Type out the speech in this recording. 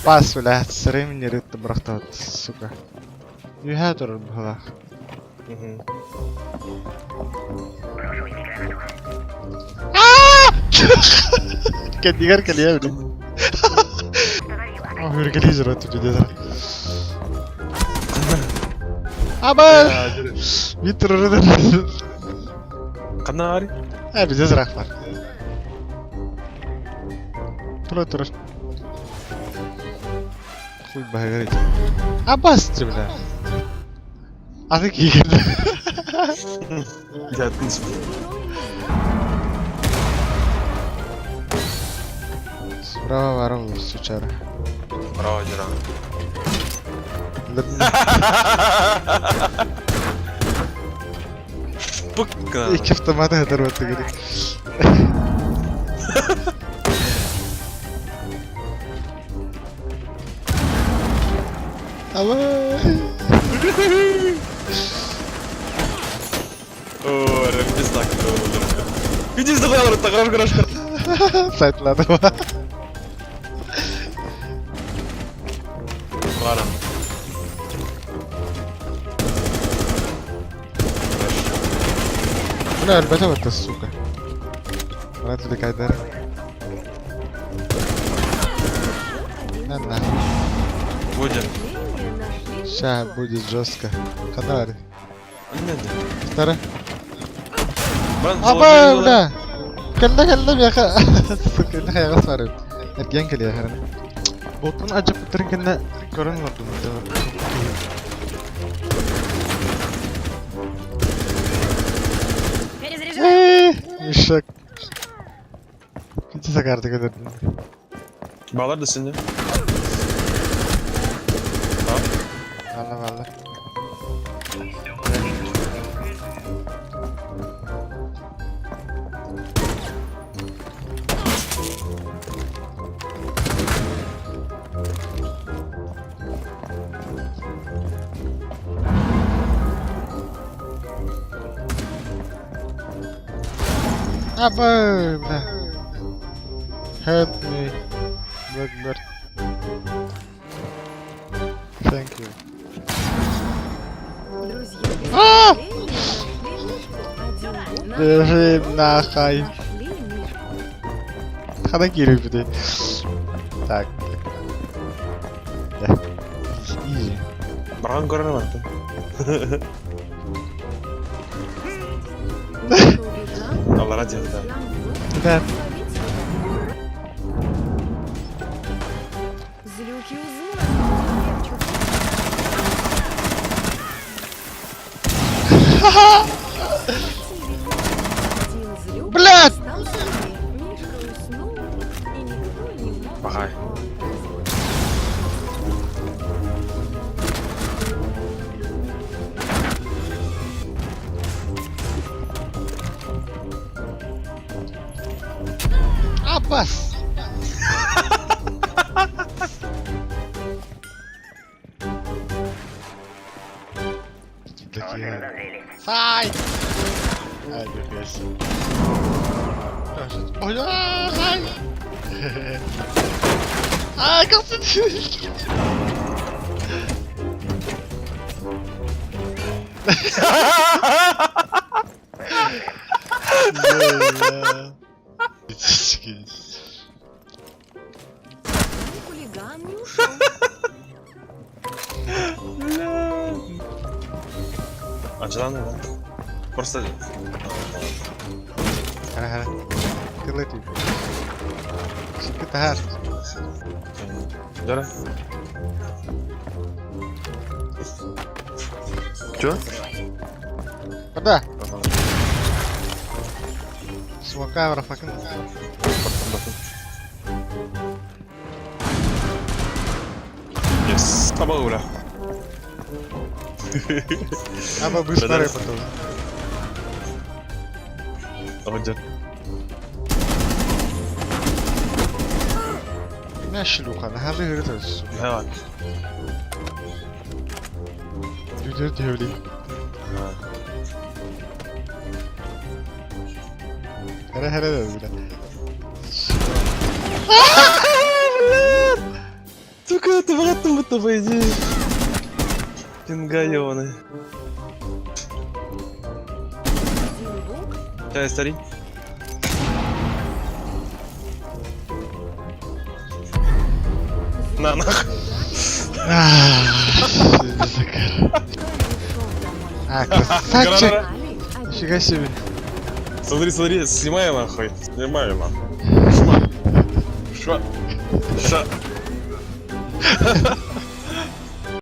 Pas udah sering nyerit beraktat suka. Iya turun bawah. Kedengar kali ya udah. Oh, bir kali zor tuh jadi. Abar. Bir turun. Kanari. Bize zırh var. Terus. Full bahaya itu. Abbas sebenarnya. Asik gitu. Jatuh sih. Справа ворон сучара. Право жиран. Пукка. İki автоматы оторваться говорит. О, пиздак. Иди сюда, хорош. Сайтladı. Ладно. Buna elbette battı suka. Bana tuh dikaitar. Nana. Будем. Ща будет жестко. Канари. Anladım. Tara. Ben Apa udah. Keldim ya kak. Kena kayak kasar. Ergen kali ya karena. Botun aja puterin kena koran waktu itu. Müşak. Hiç sakardı kadar. Bağlar da şimdi. Valla. Apa udah. Help me. Bener. Thank you. Ah! Держи нахай. Хана кири bir de. Так. Easy. Баран көріне барды. Allah razı olsun. Да. Злюки узнали. Блядь! Стал сильнее. Мишка уснул, и никто не мог. Bakay. Abbas. Такие. Сай. Ай, бегайся. Ой, ай. Ай, kalsın. Хулиган не ушел. Acılan ne lan? Просто... Ага. Кылыты. Секретарь. Дора. Чё? Куда? Смока врафакин. Bakın. Yes. Таба ура. Аба быстро потом. Hocam. Ne şiluka, ne hali hırıtız. Ne var? Düdür devli. Hele de bile. ты братом будто по идее. Пинга ёбаный. Один волк, Чай, старик. На, нахуй. А, красавчик! Гранара. Али, Нифига себе. Смотри, смотри, снимай нахуй. Снимай нахуй. Шма. Ша. Ша.